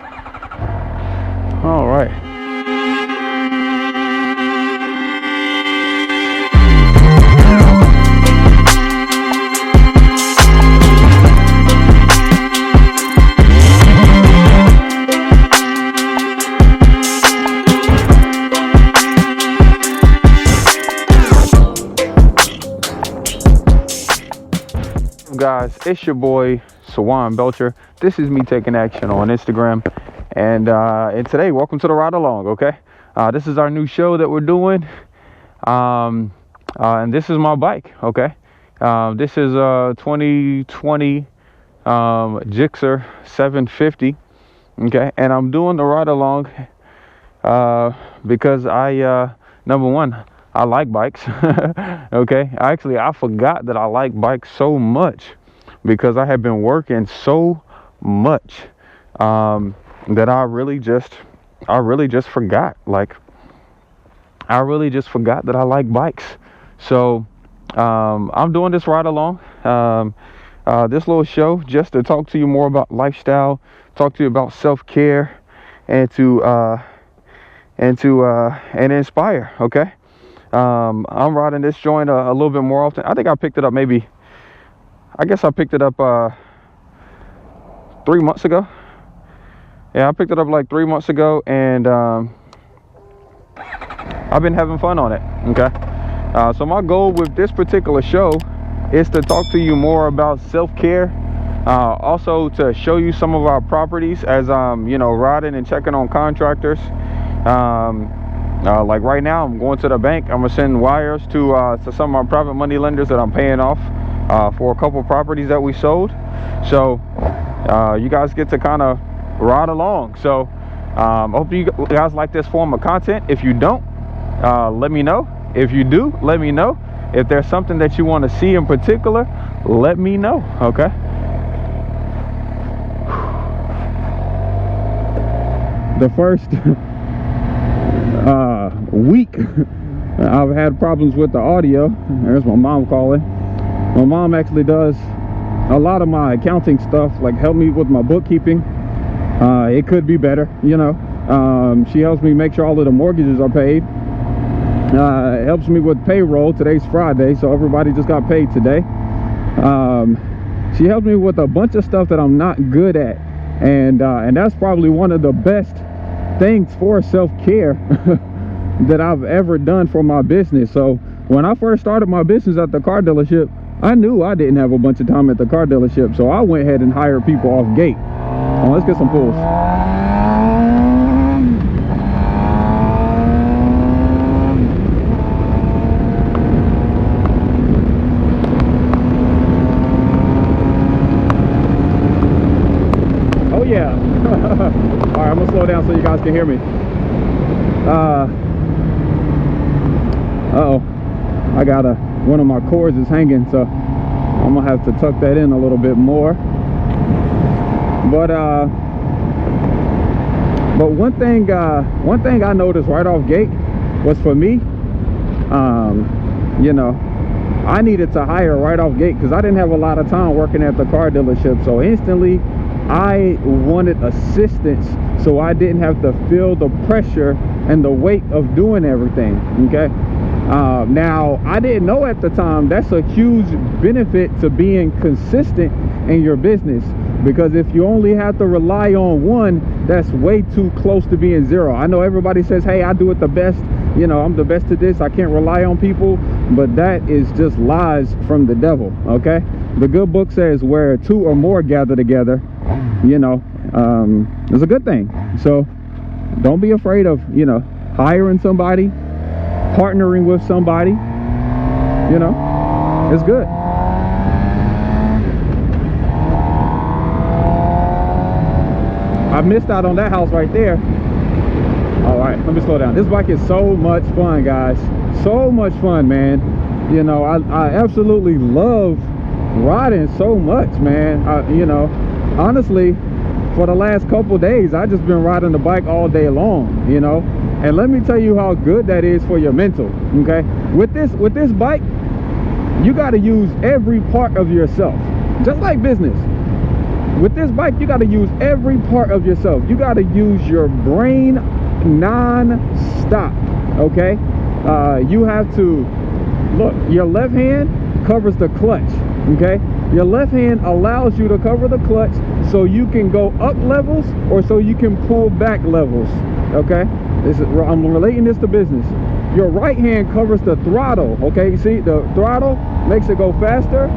All right. Guys, it's your boy Sawan Belcher. This is me taking action on Instagram, and today, welcome to the ride along. Okay, this is our new show that we're doing, and this is my bike. Okay, this is a 2020 Gixxer 750. Okay, and I'm doing the ride along because I number one, I like bikes. Okay, I forgot that I like bikes so much because I have been working so much that I really just forgot. Like, I really just forgot that I like bikes. So I'm doing this ride along, this little show, just to talk to you more about lifestyle, talk to you about self-care, and to inspire. Okay. I'm riding this joint a little bit more often. I think I picked it up I picked it up 3 months ago. Yeah, I picked it up like 3 months ago, and I've been having fun on it. Okay, so my goal with this particular show is to talk to you more about self-care, also to show you some of our properties as I'm riding and checking on contractors. Like right now, I'm going to the bank. I'm gonna send wires to some of my private money lenders that I'm paying off for a couple properties that we sold. So you guys get to kind of ride along. So I hope you guys like this form of content. If you don't, let me know. If you do, let me know. If there's something that you want to see in particular, let me know. Okay. The first week I've had problems with the audio. There's my mom calling. My mom actually does a lot of my accounting stuff, like help me with my bookkeeping. It could be better, she helps me make sure all of the mortgages are paid. Helps me with payroll. Today's Friday, so everybody just got paid today. She helps me with a bunch of stuff that I'm not good at, and that's probably one of the best things for self-care that I've ever done for my business. So when I first started my business at the car dealership, I knew I didn't have a bunch of time at the car dealership, so I went ahead and hired people off gate. Oh, let's get some pulls. Oh yeah. All right, I'm gonna slow down so you guys can hear me. Uh-oh, I got one of my cords is hanging, so I'm gonna have to tuck that in a little bit more. But one thing I noticed right off gate was, for me, I needed to hire right off gate because I didn't have a lot of time working at the car dealership. So instantly I wanted assistance, so I didn't have to feel the pressure and the weight of doing everything. Okay. Now, I didn't know at the time that's a huge benefit to being consistent in your business, because if you only have to rely on one, that's way too close to being zero. I know everybody says, hey, I do it the best, I'm the best at this, I can't rely on people, but that is just lies from the devil. Okay, the good book says where two or more gather together, it's a good thing. So don't be afraid of hiring somebody, partnering with somebody. It's good. I missed out on that house right there. All right, let me slow down. This bike is so much fun, guys. So much fun, man. I absolutely love riding so much, man. Honestly, for the last couple days, I just been riding the bike all day long, and let me tell you how good that is for your mental. Okay, with this bike, you got to use every part of yourself, just like business. with this bike, you got to use every part of yourself. You got to use your brain non-stop, okay? You have to, look, your left hand covers the clutch, okay? Your left hand allows you to cover the clutch so you can go up levels or so you can pull back levels, okay? I'm relating this to business. Your right hand covers the throttle, okay? You see, the throttle makes it go faster,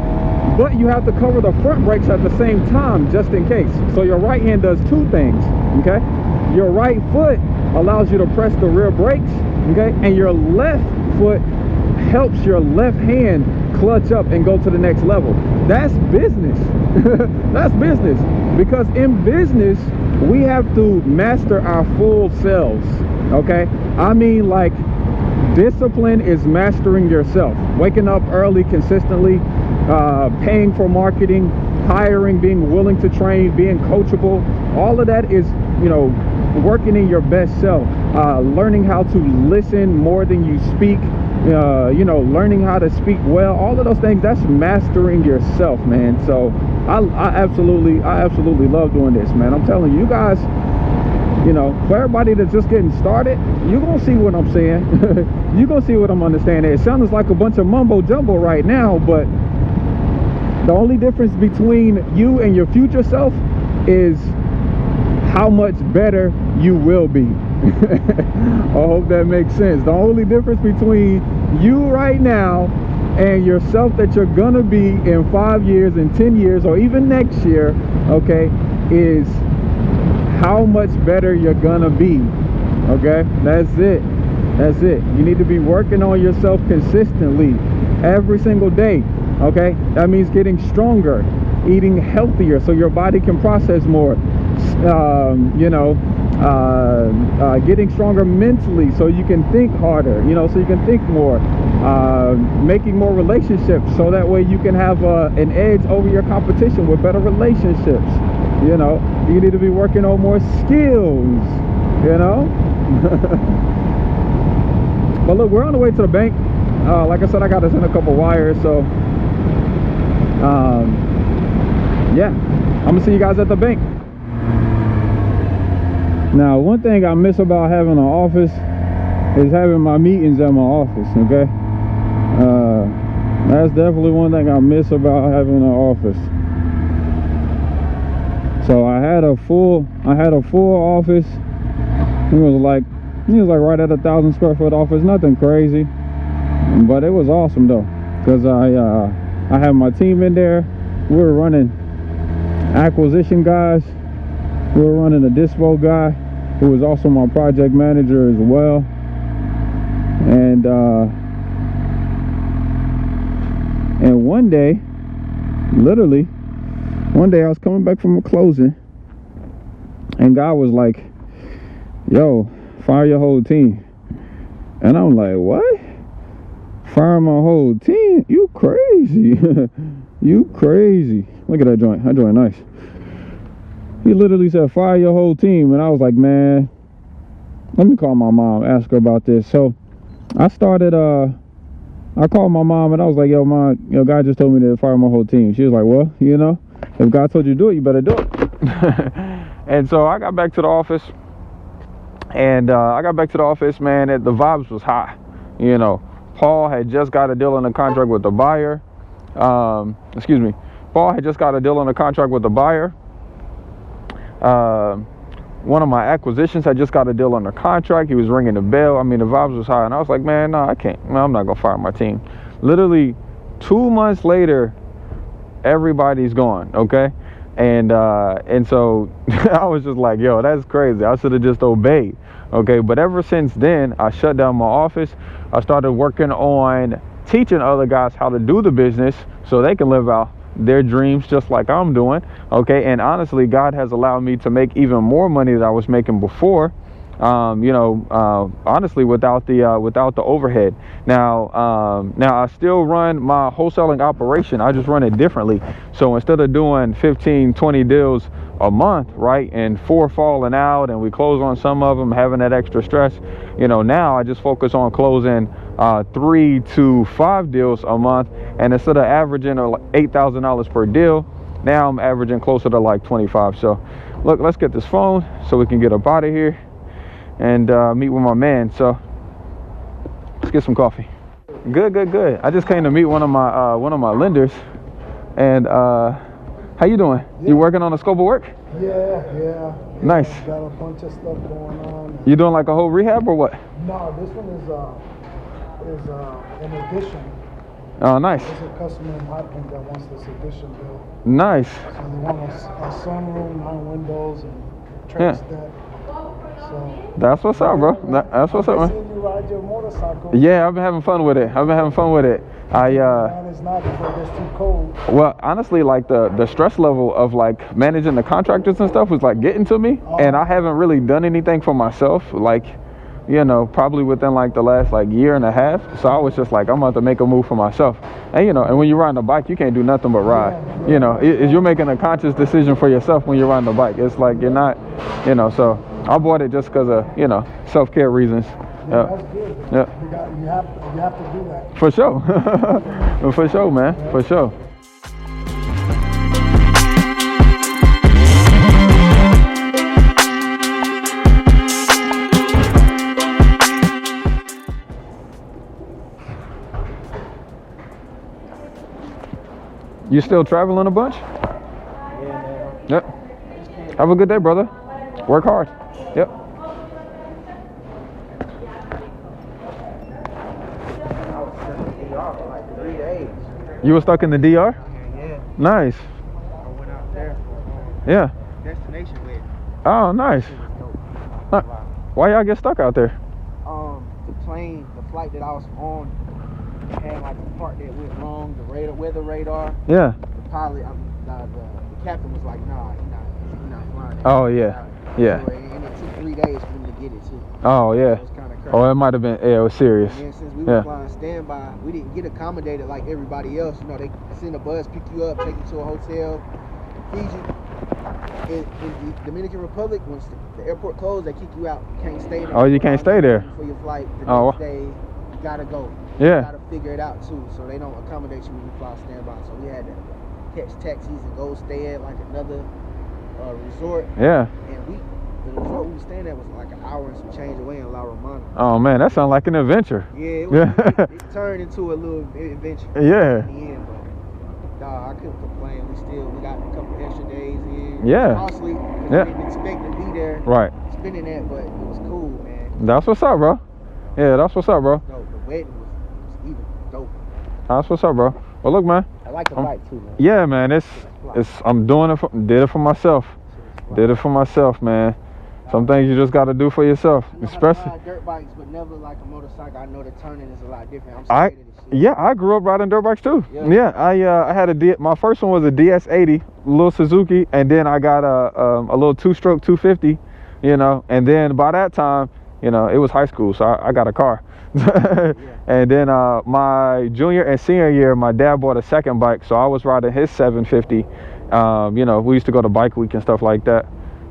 but you have to cover the front brakes at the same time just in case. So your right hand does two things, okay? Your right foot allows you to press the rear brakes, okay? And your left foot helps your left hand clutch up and go to the next level. That's business. That's business. Because in business, we have to master our full selves, okay? I mean, like, discipline is mastering yourself. Waking up early consistently, paying for marketing, hiring, being willing to train, being coachable. All of that is, you know, working in your best self. Learning how to listen more than you speak. You know, learning how to speak well. All of those things, that's mastering yourself, man. So I absolutely love doing this, man. I'm telling you guys, you know, for everybody that's just getting started, you're gonna see what I'm saying. You're gonna see what I'm understanding. It sounds like a bunch of mumbo jumbo right now, but the only difference between you and your future self is how much better you will be. I hope that makes sense. The only difference between you right now and yourself that you're gonna be in 5 years, in 10 years, or even next year, okay, is how much better you're gonna be. Okay, that's it. That's it. You need to be working on yourself consistently every single day. Okay, that means getting stronger, eating healthier so your body can process more, you know, getting stronger mentally so you can think harder, you know, so you can think more, making more relationships so that way you can have an edge over your competition with better relationships. You know, you need to be working on more skills, you know. But look, we're on the way to the bank. Like I said, I got to send a couple wires, so yeah, I'm gonna see you guys at the bank. Now, one thing I miss about having an office is having my meetings at my office, okay? That's definitely one thing I miss about having an office. So I had a full office. It was like right at 1,000 square foot office, nothing crazy, but it was awesome though, because I had my team in there. We were running acquisition guys, we were running a dispo guy who was also my project manager as well, and one day, literally one day, I was coming back from a closing and God was like, yo, fire your whole team. And I'm like, what? Fire my whole team? You crazy. You crazy. Look at that joint. That joint nice. He literally said, fire your whole team. And I was like, man, let me call my mom, ask her about this. So I started, I called my mom and I was like, yo, mom, you know, God just told me to fire my whole team. She was like, well, you know, if God told you to do it, you better do it. And so I got back to the office. And man, the vibes was high. You know, Paul had just got a deal on the contract with the buyer. Paul had just got a deal on the contract with the buyer. One of my acquisitions had just got a deal under contract. He was ringing the bell. I mean, the vibes was high. And I was like, man, no, I can't. No, I'm not going to fire my team. Literally 2 months later, everybody's gone, okay? And so I was just like, yo, that's crazy. I should have just obeyed, okay? But ever since then, I shut down my office. I started working on teaching other guys how to do the business so they can live out their dreams just like I'm doing, okay? And honestly, God has allowed me to make even more money than I was making before, honestly, without the overhead. Now I still run my wholesaling operation. I just run it differently. So instead of doing 15, 20 deals a month, right, and 4 falling out and we close on some of them, having that extra stress, you know, now I just focus on closing 3 to 5 deals a month, and instead of averaging $8,000 per deal, Now I'm averaging closer to like 25. So look, let's get this phone so we can get up out of here and meet with my man. So let's get some coffee. Good. I just came to meet one of my lenders. And how you doing? Yeah. You working on a scope of work? Yeah. Nice. Got a bunch of stuff going on. You doing like a whole rehab or what? No, this one is an addition. Oh, nice. There's a customer in Hopkins that wants this addition built. Nice. So they want a sunroom, 9 windows, and trace deck. So that's what's up, bro. That's what's up, man. I've seen you ride your motorcycle. Yeah, I've been having fun with it. Man, it's not before it gets too cold. Well, honestly, like the stress level of like managing the contractors and stuff was like getting to me, and I haven't really done anything for myself, like, you know, probably within like the last like year and a half. So I was just like, I'm about to make a move for myself. And you know, and when you're riding a bike, you can't do nothing but ride. You know, you're making a conscious decision for yourself when you're riding a bike. It's like you're not, you know. So I bought it just because of, you know, self-care reasons. Yeah, that's good. Yeah. You have to do that. For sure. For sure, man. For sure. You still traveling a bunch? Yeah, man. Yep. Have a good day, brother. Work hard. Yep. For like 3 days. You were stuck in the DR? Yeah. Nice. I went out there for Yeah. destination wedding. Oh, nice. It was dope. Why y'all get stuck out there? The flight that I was on had like a part that went wrong. The weather radar. Yeah. The pilot, the captain was like, nah, he's not flying. Oh, yeah. Yeah. And it took 3 days for him to get it too. Oh, yeah. It was kind of crazy. Oh, it might have been, yeah, it was serious. And then since we were flying standby, we didn't get accommodated like everybody else. You know, they send a bus, pick you up, take you to a hotel, feed you. In the Dominican Republic, once the airport closed, they kick you out. You can't stay there. Oh, you can't stay there. For your flight the next day, you gotta go. Yeah. You gotta figure it out too. So they don't accommodate you when you fly standby. So we had to catch taxis and go stay at like another resort. Yeah. And the resort we were staying at was like an hour and some change away in La Romana. Oh, man, that sounds like an adventure. Yeah, it turned into a little adventure. Yeah. In the end, but I couldn't complain. We got a couple extra days in. Yeah. Costly. Yeah. We didn't expect to be there. Right. Spending that, but it was cool, man. That's what's up, bro. Yeah, that's what's up, bro. Dope. The wedding was even dope. That's what's up, bro. Well, look, man. I like the bike too, man. Yeah, man. I'm doing it. Did it for myself. Did it for myself, man. Some things you just got to do for yourself, especially. I ride dirt bikes, but never like a motorcycle. I know the turning is a lot different. I'm scared of this shit. Yeah, I grew up riding dirt bikes too. Yeah, I had my first one was a DS80, little Suzuki, and then I got a little 2-stroke 250, you know, and then by that time, you know, it was high school, so I got a car. And then my junior and senior year, my dad bought a second bike, so I was riding his 750. You know, we used to go to bike week and stuff like that.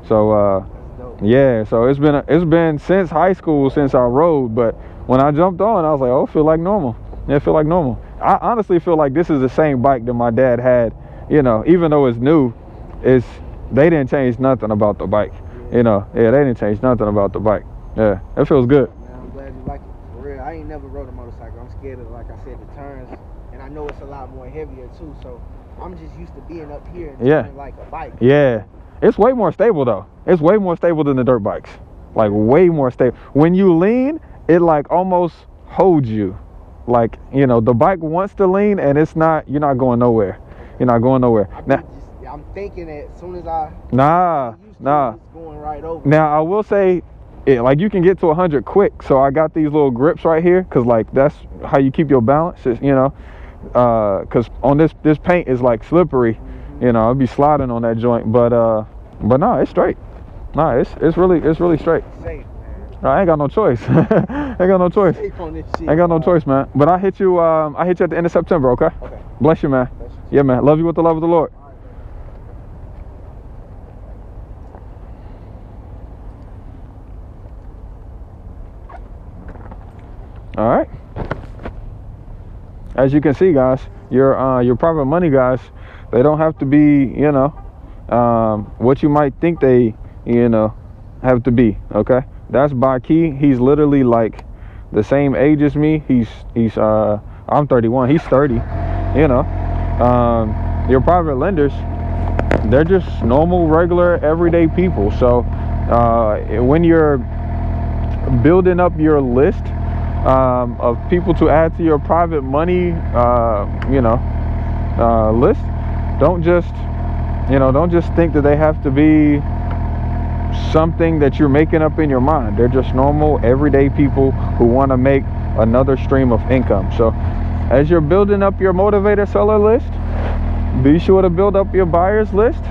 So yeah, so it's been since high school since I rode, but when I jumped on, I was like, oh, it feel like normal. Yeah, it feel like normal. I honestly feel like this is the same bike that my dad had, you know, even though it's new, they didn't change nothing about the bike. You know, yeah, they didn't change nothing about the bike. Yeah, it feels good. Man, I'm glad you like it. For real, I ain't never rode a motorcycle. I'm scared of, like I said, the turns, and I know it's a lot more heavier too, so I'm just used to being up here and turning like a bike. Yeah. It's way more stable though. It's way more stable than the dirt bikes. Like way more stable. When you lean, it like almost holds you. Like, you know, the bike wants to lean and you're not going nowhere. You're not going nowhere. I'm thinking that as soon as I Nah. it's going right over. Now I will say like you can get to 100 quick. So I got these little grips right here cuz like that's how you keep your balance, you know. Cuz on this paint is like slippery. You know, I'll be sliding on that joint, but no, it's straight. No, it's really straight. Safe, man. I ain't got no choice. I ain't got no choice. Safe on this shit, I ain't got no choice, man. But I hit you at the end of September, okay? Okay. Bless you, man. Bless you. Yeah, man. Love you with the love of the Lord. All right. As you can see, guys, your private money guys They don't have to be, you know, what you might think they, you know, have to be. Okay, that's Baki. He's literally like the same age as me. I'm 31. He's 30. You know, your private lenders, they're just normal, regular, everyday people. So when you're building up your list of people to add to your private money, you know, list, don't just think that they have to be something that you're making up in your mind. They're just normal, everyday people who want to make another stream of income. So as you're building up your motivator seller list, be sure to build up your buyers list.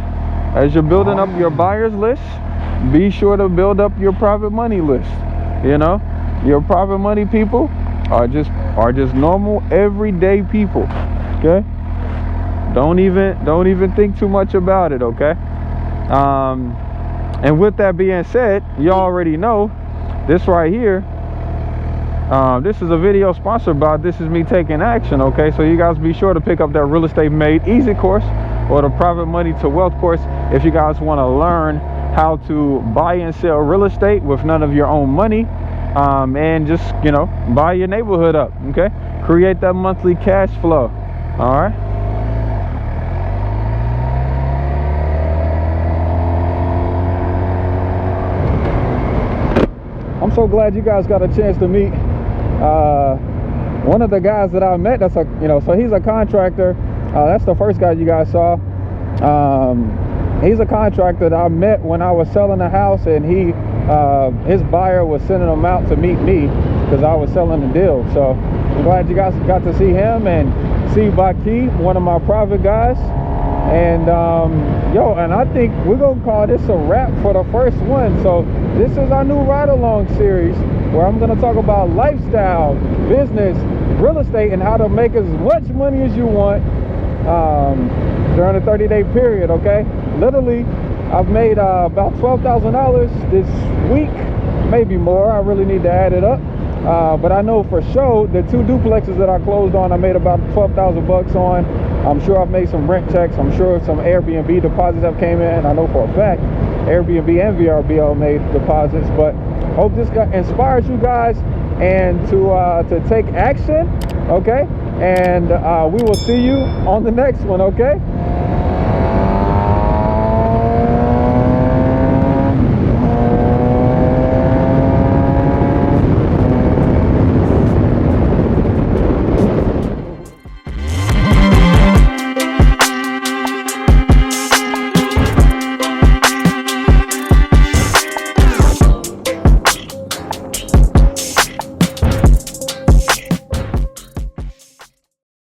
As you're building up your buyers list, be sure to build up your private money list. You know, your private money people are just normal, everyday people. Okay, don't even think too much about it. Okay. And with that being said, you already know this right here. This is a video sponsored by This Is Me Taking Action. Okay, so you guys be sure to pick up that Real Estate Made Easy course or the Private Money to Wealth course if you guys want to learn how to buy and sell real estate with none of your own money, and just, you know, buy your neighborhood up. Okay, create that monthly cash flow. All right. I'm so glad you guys got a chance to meet one of the guys that I met. That's a, you know, so he's a contractor. That's the first guy you guys saw. He's a contractor that I met when I was selling a house, and his buyer was sending him out to meet me because I was selling the deal. So I'm glad you guys got to see him and see Baki, one of my private guys. And and I think we're gonna call this a wrap for the first one. So this is our new ride along series where I'm gonna talk about lifestyle, business, real estate, and how to make as much money as you want during a 30-day period. Okay, literally I've made about $12,000 this week, maybe more. I really need to add it up, but I know for sure the 2 duplexes that I closed on, I made about 12,000 bucks on. I'm sure I've made some rent checks. I'm sure some Airbnb deposits have came in. I know for a fact Airbnb and VRBO made deposits. But hope this inspires you guys and to take action. Okay, and we will see you on the next one. Okay.